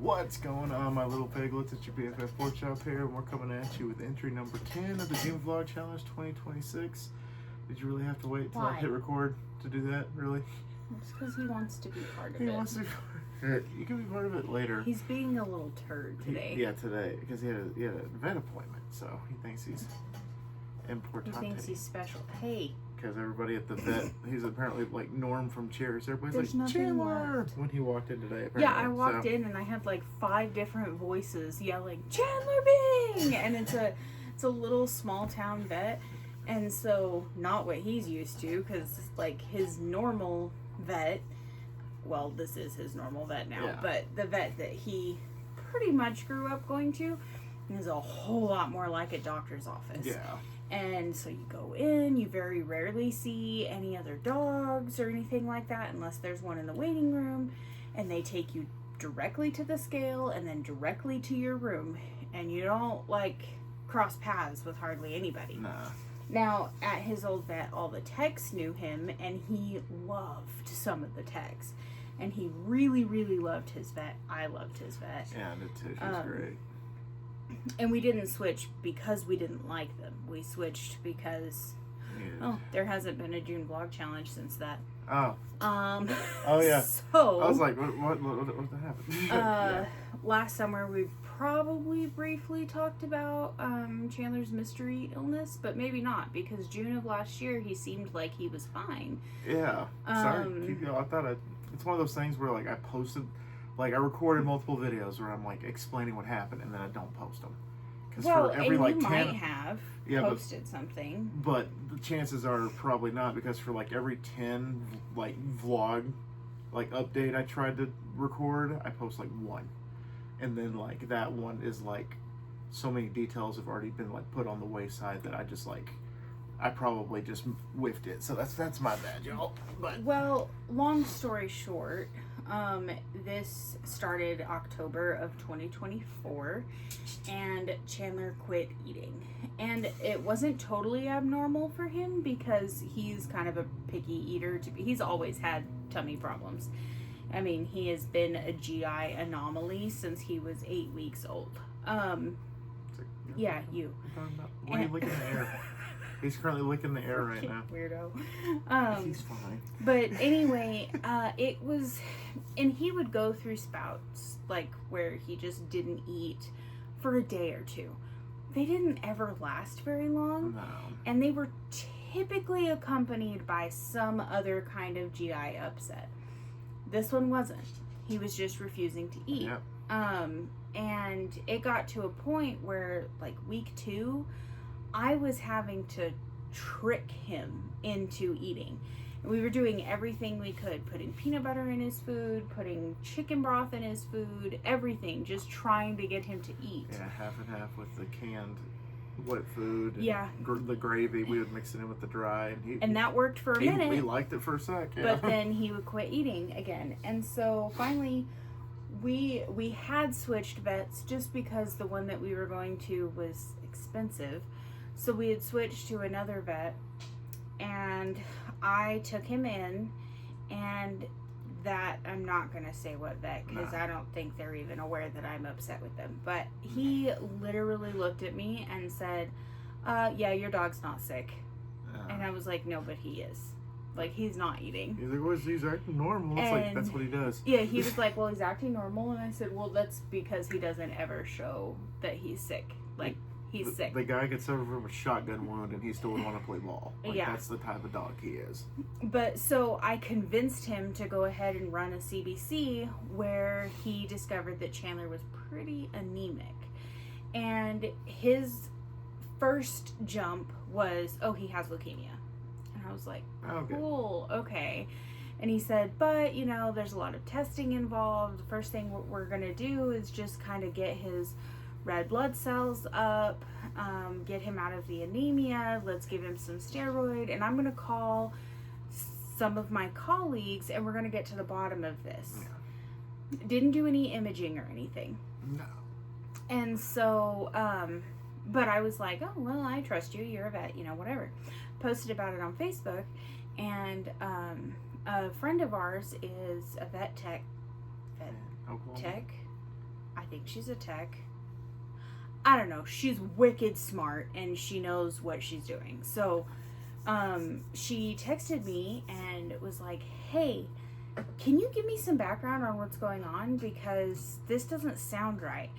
What's going on, my little piglets? It's your BFF Pork Chop here, and we're coming at you with entry number 10 of the June Vlog Challenge 2026. Did you really have to wait till I hit record to do that, really? It's because he wants to be part of it. He wants to be part of it. You can be part of it later. He's being a little turd today. Today, because he had a vet appointment, so he thinks he's important. He thinks he's special. Hey. Because everybody at the vet, he's apparently like Norm from Cheers. Everybody's There's like, Chandler! When he walked in today, apparently. Yeah, I walked in and I had like 5 different voices yelling, Chandler Bing! And it's a little small town vet. And so, not what he's used to, because like his normal vet, well, this is his normal vet now, but the vet that he pretty much grew up going to is a whole lot more like a doctor's office. Yeah. And so you go in, you very rarely see any other dogs or anything like that unless there's one in the waiting room, and they take you directly to the scale and then directly to your room, and you don't like cross paths with hardly anybody. Nah. Now, at his old vet, all the techs knew him, and he loved some of the techs. And he really, really loved his vet. I loved his vet. Yeah, I did too. She was great. And we didn't switch because we didn't like them. We switched because, there hasn't been a June vlog challenge since that. Oh. Oh, yeah. So. I was like, what happened? Last summer we probably briefly talked about Chandler's mystery illness, but maybe not, because June of last year he seemed like he was fine. Yeah. Sorry. I thought it's one of those things where like I posted, like I recorded multiple videos where I'm like explaining what happened and then I don't post them. Well, for every, and like you 10, might have posted something. But the chances are probably not, because for like every 10 like vlog like update I tried to record, I post like one. And then like that one is like so many details have already been like put on the wayside that I probably just whiffed it. So that's my bad, y'all. But well, long story short, this started October of 2024, and Chandler quit eating. And it wasn't totally abnormal for him because he's kind of a picky eater. He's always had tummy problems. I mean, he has been a GI anomaly since he was 8 weeks old. Yeah, you. Why are you licking the air? He's currently licking the air right now. Weirdo. He's fine. But anyway, it was, and he would go through spouts, like where he just didn't eat for a day or two. They didn't ever last very long. No. And they were typically accompanied by some other kind of GI upset. This one wasn't. He was just refusing to eat. Yep. And it got to a point where, like, week 2, I was having to trick him into eating. And we were doing everything we could, putting peanut butter in his food, putting chicken broth in his food, everything, just trying to get him to eat. Yeah, half and half with the canned wet food. And yeah. The gravy, we would mix it in with the dry. And that worked for a minute. He liked it for a sec, yeah. But then he would quit eating again. And so finally, we had switched vets just because the one that we were going to was expensive. So we had switched to another vet, and I took him in, and that, I'm not going to say what vet, because I don't think they're even aware that I'm upset with them. But he literally looked at me and said, yeah, your dog's not sick. And I was like, no, but he is. Like, he's not eating. He's like, well, he's acting normal. It's like, that's what he does. Yeah, he was like, well, he's acting normal. And I said, well, that's because he doesn't ever show that he's sick. Like, he's sick. The guy gets over from a shotgun wound and he still would want to play ball. Like, yeah. That's the type of dog he is. But so I convinced him to go ahead and run a CBC, where he discovered that Chandler was pretty anemic. And his first jump was, oh, he has leukemia. And I was like, cool, okay. And he said, but, you know, there's a lot of testing involved. The first thing we're going to do is just kind of get his red blood cells up, get him out of the anemia, let's give him some steroid, and I'm going to call some of my colleagues, and we're going to get to the bottom of this. Yeah. Didn't do any imaging or anything. No. And so, but I was like, oh, well, I trust you, you're a vet, you know, whatever. Posted about it on Facebook, and a friend of ours is a vet tech, think she's a tech. I don't know. She's wicked smart and she knows what she's doing. So, she texted me and was like, hey, can you give me some background on what's going on? Because this doesn't sound right.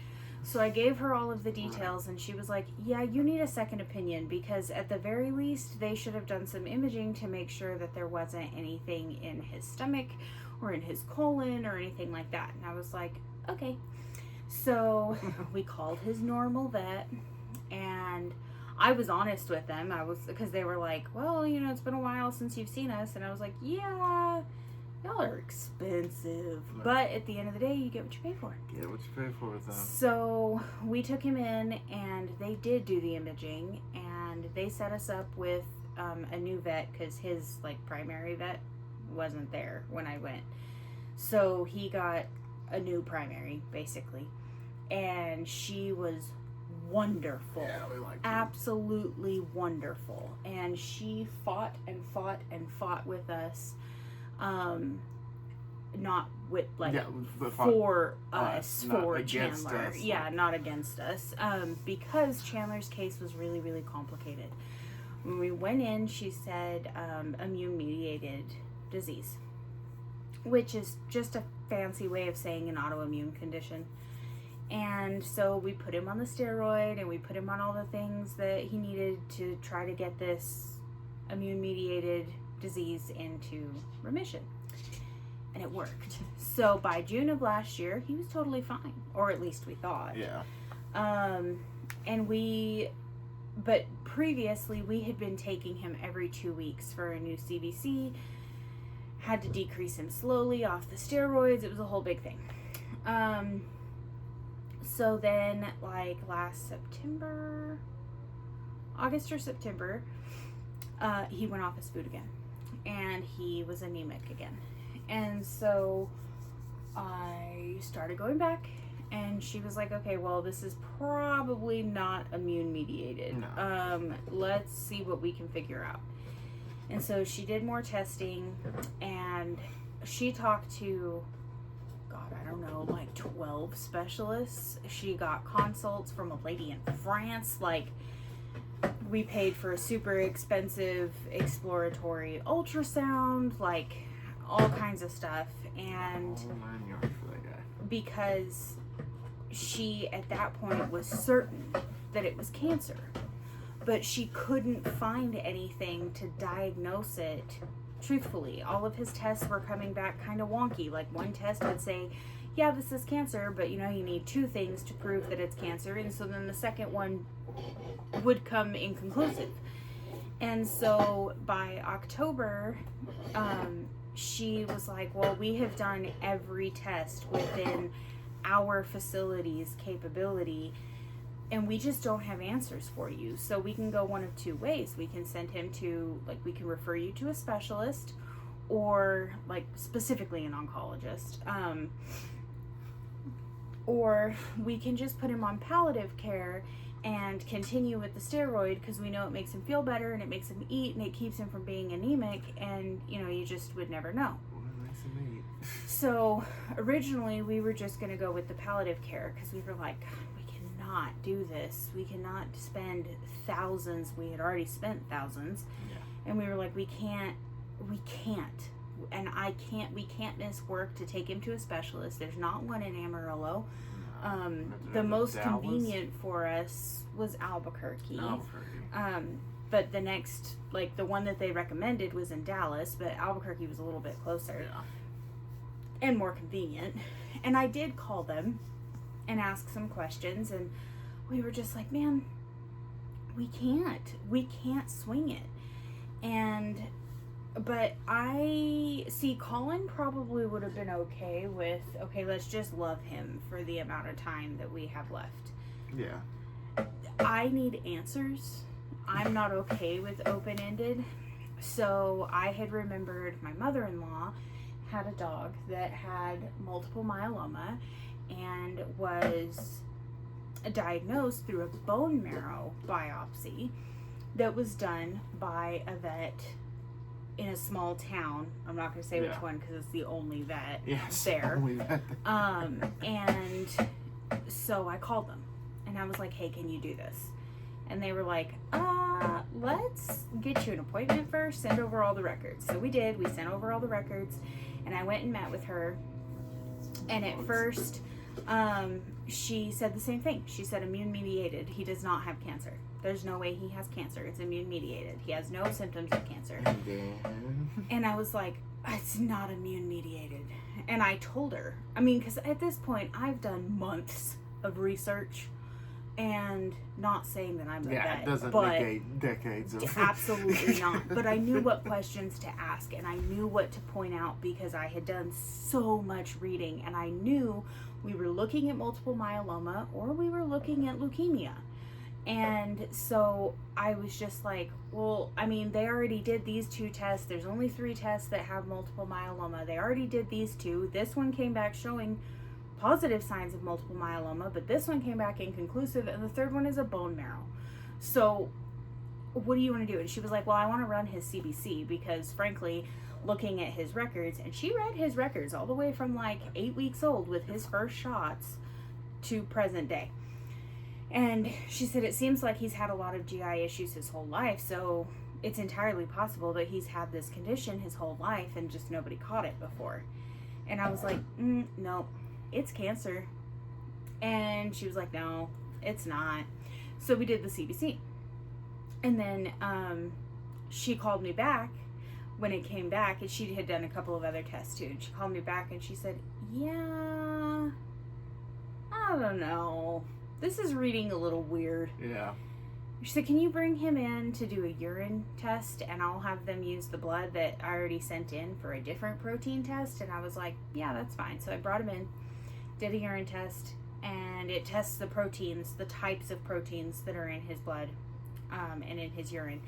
So I gave her all of the details and she was like, yeah, you need a second opinion because at the very least they should have done some imaging to make sure that there wasn't anything in his stomach or in his colon or anything like that. And I was like, okay. So we called his normal vet and I was honest with them. Because they were like, well, you know, it's been a while since you've seen us. And I was like, yeah, y'all are expensive. No. But at the end of the day, you get what you pay for. Get what you pay for with them. So we took him in and they did do the imaging and they set us up with a new vet because his primary vet wasn't there when I went. So he got a new primary basically. And she was wonderful. Yeah, we liked her. Absolutely wonderful. And she fought and fought and fought with us. Not with for us, for Chandler. Us, yeah, not against us. Because Chandler's case was really, really complicated. When we went in, she said immune-mediated disease, which is just a fancy way of saying an autoimmune condition. And so we put him on the steroid and we put him on all the things that he needed to try to get this immune-mediated disease into remission. And it worked. So by June of last year, he was totally fine. Or at least we thought. Yeah. But previously we had been taking him every 2 weeks for a new CBC. Had to decrease him slowly off the steroids. It was a whole big thing. So then, last September, August or September, he went off his food again. And he was anemic again. And so I started going back. And she was like, okay, well, this is probably not immune-mediated. No. Let's see what we can figure out. And so she did more testing. And she talked to... I don't know, 12 specialists. She got consults from a lady in France. We paid for a super expensive exploratory ultrasound, all kinds of stuff. And all 9 yards for that guy. Because she, at that point, was certain that it was cancer. But she couldn't find anything to diagnose it truthfully. All of his tests were coming back kind of wonky. One test would say, yeah, this is cancer, but you need 2 things to prove that it's cancer. And so then the second one would come inconclusive. And so by October, she was like, well, we have done every test within our facility's capability, and we just don't have answers for you. So we can go one of 2 ways. We can send him to, we can refer you to a specialist, or, specifically an oncologist. Or we can just put him on palliative care and continue with the steroid because we know it makes him feel better and it makes him eat and it keeps him from being anemic, and, you just would never know. So originally we were just going to go with the palliative care because we were like, we cannot do this. We cannot spend thousands. We had already spent thousands. Yeah. And we were like, we can't. And we can't miss work to take him to a specialist. There's not one in Amarillo. The most convenient for us was Albuquerque. But the next, the one that they recommended was in Dallas, but Albuquerque was a little bit closer. Yeah. And more convenient. And I did call them and ask some questions, and we were just like, man, we can't swing it. But I see Colin probably would have been okay with, let's just love him for the amount of time that we have left. Yeah. I need answers. I'm not okay with open-ended. So I had remembered my mother-in-law had a dog that had multiple myeloma and was diagnosed through a bone marrow biopsy that was done by a vet in a small town. I'm not going to say which one because it's the only vet there. Only vet. And So I called them and I was like, hey, can you do this? And they were like, let's get you an appointment first, send over all the records. So we did. We sent over all the records, and I went and met with her. And at first, she said the same thing. She said, immune-mediated. He does not have cancer. There's no way he has cancer. It's immune-mediated. He has no symptoms of cancer. And I was like, it's not immune-mediated. And I told her. I mean, because at this point, I've done months of research. And not saying that I'm a vet, it doesn't but negate decades of... Absolutely not. But I knew what questions to ask, and I knew what to point out because I had done so much reading, and I knew we were looking at multiple myeloma or we were looking at leukemia. And so I was just like, well, I mean, they already did these 2 tests. There's only 3 tests that have multiple myeloma. They already did these 2. This one came back showing positive signs of multiple myeloma, but this one came back inconclusive, and the third one is a bone marrow. So what do you want to do? And she was like, well, I want to run his CBC because frankly, looking at his records, and she read his records all the way from like 8 weeks old with his first shots to present day. And she said, it seems like he's had a lot of GI issues his whole life, so it's entirely possible that he's had this condition his whole life and just nobody caught it before. And I was like, no, it's cancer. And she was like, no, it's not. So we did the CBC. And then she called me back when it came back, and she had done a couple of other tests too. And she called me back and she said, yeah, I don't know. This is reading a little weird. Yeah. She said, can you bring him in to do a urine test, and I'll have them use the blood that I already sent in for a different protein test? And I was like, yeah, that's fine. So I brought him in, did a urine test, and it tests the proteins, the types of proteins that are in his blood and in his urine.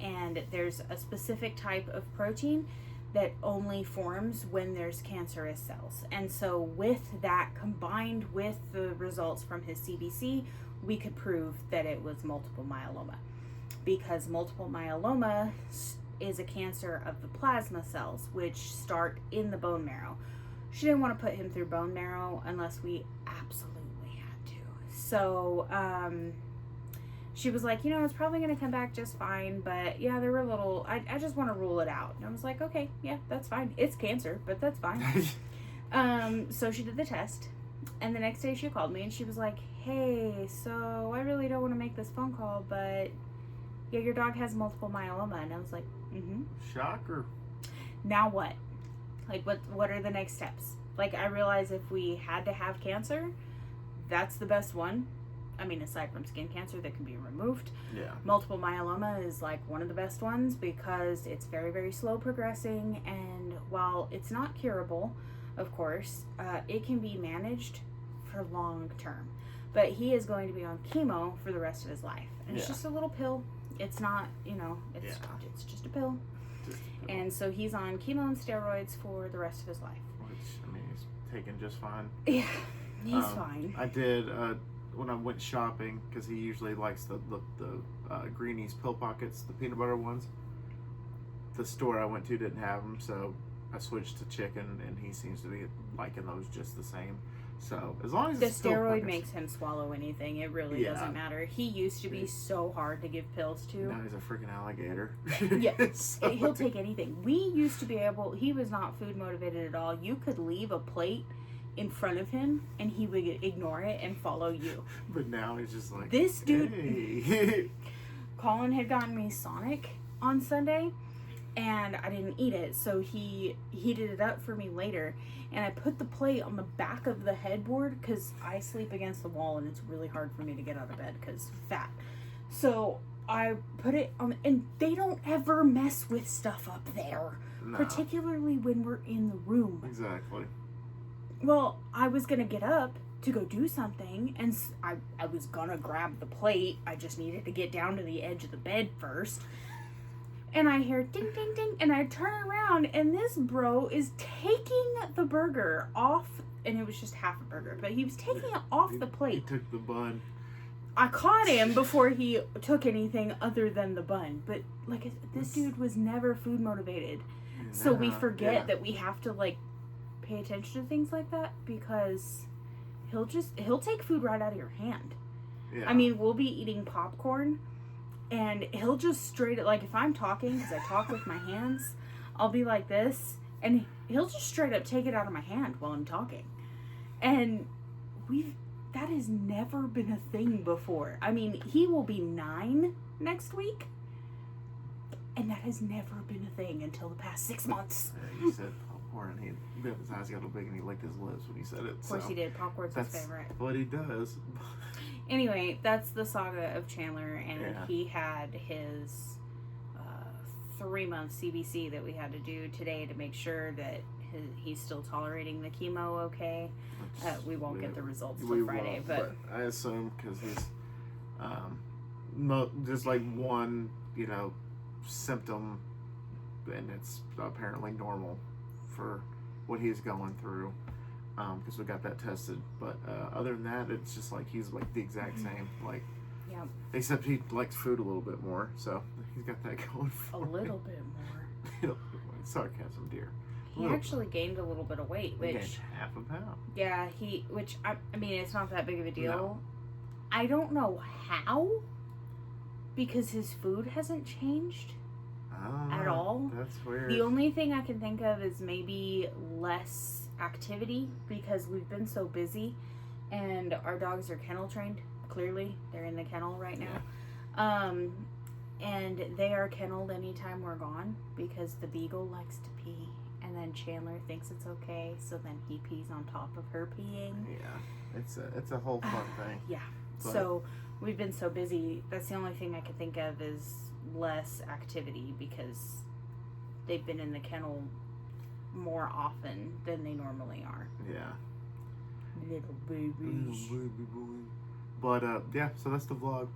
And there's a specific type of protein that only forms when there's cancerous cells. And so with that, combined with the results from his CBC, we could prove that it was multiple myeloma, because multiple myeloma is a cancer of the plasma cells, which start in the bone marrow. She didn't want to put him through bone marrow unless we absolutely had to. So she was like, it's probably going to come back just fine, but yeah, there were little, I just want to rule it out. And I was like, okay, yeah, that's fine. It's cancer, but that's fine. So she did the test, and the next day she called me and she was like, hey, so I really don't want to make this phone call, but yeah, your dog has multiple myeloma. And I was like, Shocker. Now what? Like, what are the next steps? Like, I realize if we had to have cancer, that's the best one. I mean, aside from skin cancer that can be removed. Yeah. Multiple myeloma is like one of the best ones because it's very, very slow progressing. And while it's not curable, of course, it can be managed for long term. But he is going to be on chemo for the rest of his life. And it's just a little pill. It's not, it's just a pill. And so he's on chemo and steroids for the rest of his life. Which, I mean, he's taken just fine. Yeah, he's fine. I did, when I went shopping, because he usually likes the Greenies pill pockets, the peanut butter ones. The store I went to didn't have them, so I switched to chicken, and he seems to be liking those just the same. So as long as the it's pill steroid pockets, makes him swallow anything. It really doesn't matter. He used to be so hard to give pills to. Now he's a freaking alligator. Yeah, So- he'll take anything. We used to be able. He was not food motivated at all. You could leave a plate in front of him and he would ignore it and follow you. But now he's just like, This dude. hey. Colin had gotten me Sonic on Sunday, and I didn't eat it, so he heated it up for me later, and I put the plate on the back of the headboard because I sleep against the wall and it's really hard for me to get out of bed because fat. So I put it on, and they don't ever mess with stuff up there, No. particularly when we're in the room. Exactly. Well, I was gonna get up to go do something, and I was gonna grab the plate. I just needed to get down to the edge of the bed first. And I hear ding, ding, ding, and I turn around, and this bro is taking the burger off, and it was just half a burger, but he was taking it off the He plate. took the bun. I caught him before he took anything other than the bun, but like this dude was never food motivated. So we forget that we have to like pay attention to things like that because he'll take food right out of your hand. Yeah. I mean, we'll be eating popcorn, and he'll just straight up, like, if I'm talking, because I talk with my hands, I'll be like this, and he'll just straight up take it out of my hand while I'm talking. And that has never been a thing before. I mean, he will be 9 next week, and that has never been a thing until the past 6 months. He said popcorn, and his eyes got a little big, and he licked his lips when he said it. Of course he did. Popcorn's his favorite. What he does. Anyway, that's the saga of Chandler, and Yeah. he had his 3-month CBC that we had to do today to make sure that he's still tolerating the chemo okay. We won't get the results till Friday, but I assume because he's just like one, symptom, and it's apparently normal for what he's going through. Because we got that tested, but other than that, it's just like he's like the exact same, like, yeah. Except he likes food a little bit more, so he's got that going for A little bit more. Sarcasm, dear. He actually gained a little bit of weight, He which gained half a pound. yeah, I mean, it's not that big of a deal. No. I don't know how, because his food hasn't changed at all. That's weird. The only thing I can think of is maybe less activity, because we've been so busy, and our dogs are kennel trained. Clearly, they're in the kennel right now. And they are kenneled anytime we're gone, because the beagle likes to pee, and then Chandler thinks it's okay, so then he pees on top of her peeing. Yeah, it's a whole fun thing. Yeah. But So we've been so busy. That's the only thing I can think of is less activity, because they've been in the kennel more often than they normally are. Yeah. Little babies. Little baby boy. But yeah, so that's the vlog.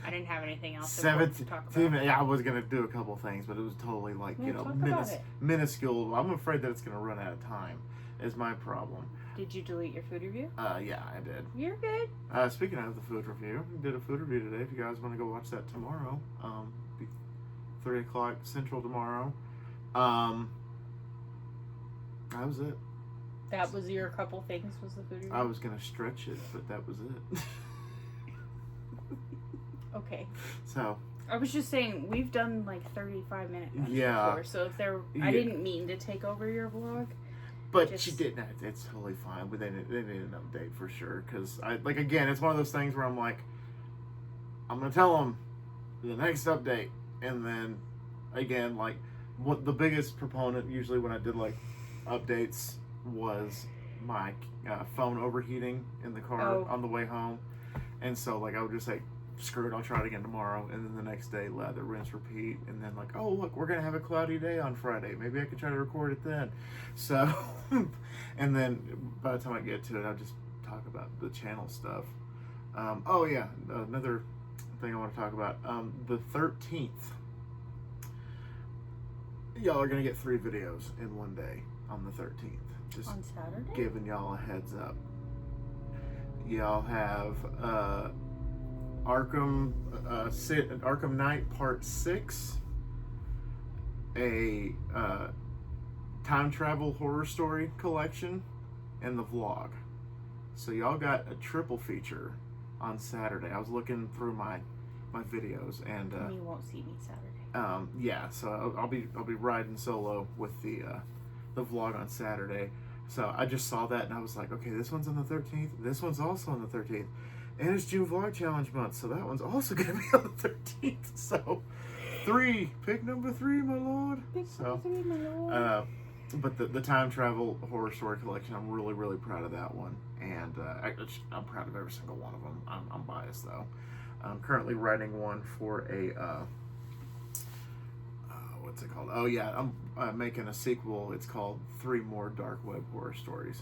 I didn't have anything else to talk about. Yeah, I was gonna do a couple things, but it was totally like Talk about it. minuscule. I'm afraid that it's gonna run out of time. Is my problem. Did you delete your food review? Yeah, I did. You're good. Speaking of the food review, we did a food review today. If you guys want to go watch that tomorrow, be 3 o'clock Central tomorrow. That was it. That was your couple things, was the food review? I was gonna stretch it, but that was it. Okay. So. I was just saying, we've done like 35-minute ones before, so if I didn't mean to take over your vlog. But she didn't. It's totally fine. But they need an update for sure. Because again, it's one of those things where I'm like, I'm gonna tell them the next update, and then again, like, what the biggest proponent usually when I did like updates was my phone overheating in the car on the way home, and so like I would just say, screw it, I'll try it again tomorrow, and then the next day lather, rinse, repeat, and then like, oh look, we're gonna have a cloudy day on Friday, maybe I could try to record it then. So and then by the time I get to it, I'll just talk about the channel stuff. Oh yeah, another thing I want to talk about, the 13th, y'all are gonna get 3 videos in one day on the 13th, just on Saturday, giving y'all a heads up. Y'all have Arkham Knight Part 6, a time travel horror story collection, and the vlog. So y'all got a triple feature on Saturday. I was looking through my videos, and you won't see me Saturday. yeah, so I'll be riding solo with the vlog on Saturday. So I just saw that and I was like, okay, this one's on the 13th. This one's also on the 13th. And it's June Vlog Challenge month, so that one's also going to be on the 13th. So, 3. Pick number 3, my lord. Pick number 3, my lord. But the time travel horror story collection, I'm really, really proud of that one. And I'm proud of every single one of them. I'm biased, though. I'm currently writing one for a... what's it called? Oh, yeah. I'm making a sequel. It's called 3 More Dark Web Horror Stories.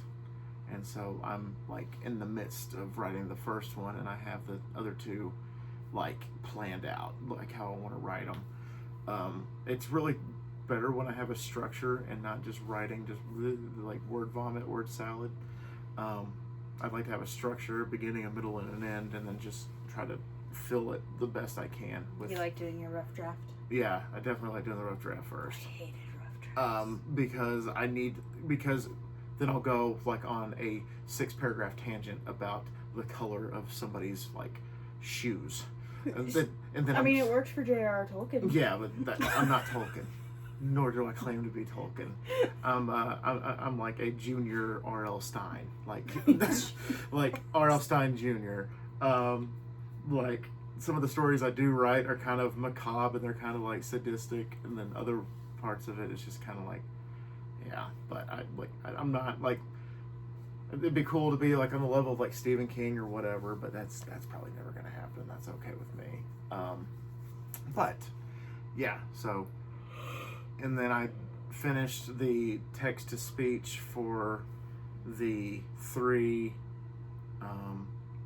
And so I'm like in the midst of writing the first one, and I have the other 2 like planned out, like how I want to write them. It's really better when I have a structure and not just writing just like word vomit, word salad. I'd like to have a structure, beginning, a middle, and an end, and then just try to fill it the best I can. You like doing your rough draft? Yeah, I definitely like doing the rough draft first. I hated rough drafts. Because then I'll go like on a 6-paragraph tangent about the color of somebody's like shoes, and then I mean, it works for J.R.R. Tolkien. yeah, but I'm not Tolkien, nor do I claim to be Tolkien. I'm like a junior R.L. Stein, like like R.L. Stein Jr. Like some of the stories I do write are kind of macabre and they're kind of like sadistic, and then other parts of it is just kind of like, yeah. But I'm not like. It'd be cool to be like on the level of like Stephen King or whatever, but that's probably never gonna happen. That's okay with me. But yeah, so and then I finished the text to speech for the 3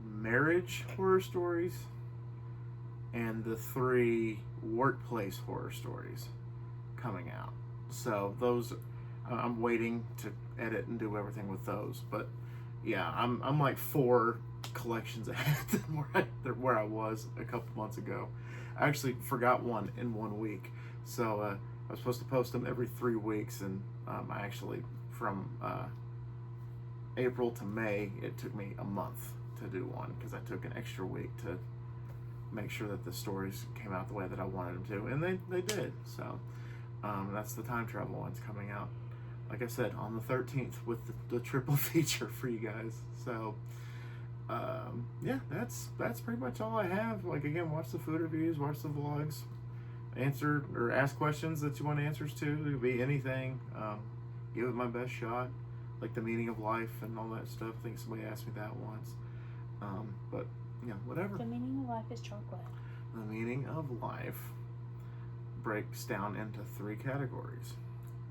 marriage horror stories and the 3 workplace horror stories coming out. So those I'm waiting to edit and do everything with those. But yeah, I'm like 4 collections ahead than where I was a couple months ago. I actually forgot one in 1 week. So I was supposed to post them every 3 weeks, and I actually, from April to May, it took me a month to do one because I took an extra week to make sure that the stories came out the way that I wanted them to, and they did. So that's the time travel ones coming out, like I said, on the 13th with the triple feature for you guys. So yeah, that's pretty much all I have. Like, again, watch the food reviews, watch the vlogs, answer or ask questions that you want answers to. It could be anything. Give it my best shot, like the meaning of life and all that stuff. I think somebody asked me that once. But whatever. The meaning of life is chocolate. The meaning of life breaks down into 3 categories.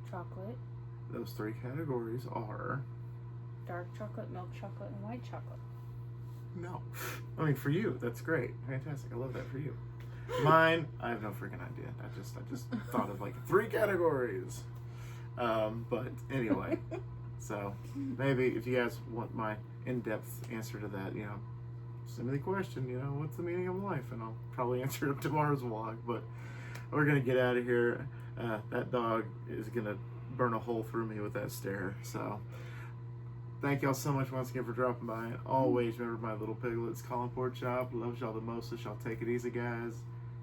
Chocolate. Those 3 categories are... Dark chocolate, milk chocolate, and white chocolate. No. I mean, for you, that's great. Fantastic. I love that for you. Mine, I have no freaking idea. I just thought of like 3 categories. But anyway, so maybe if you guys want my in-depth answer to that, send me the question, what's the meaning of life? And I'll probably answer it in tomorrow's vlog. But we're going to get out of here. That dog is going to burn a hole through me with that stare. So thank y'all so much once again for dropping by. And always remember my little piglets, calling Pork Chop. Loves y'all the most, so y'all take it easy, guys.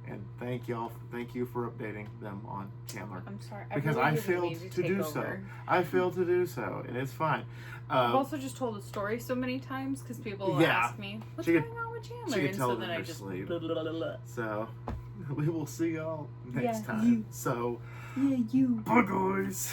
And thank you for updating them on Chandler. I'm sorry. Because I failed to do so. I failed to do so, and it's fine. I've also just told the story so many times because people ask me, what's going on with Chandler? She could and tell so them then I they're just... asleep. Blah, blah, blah, blah. So we will see y'all next Yeah, time. you. So Yeah, you. bye guys.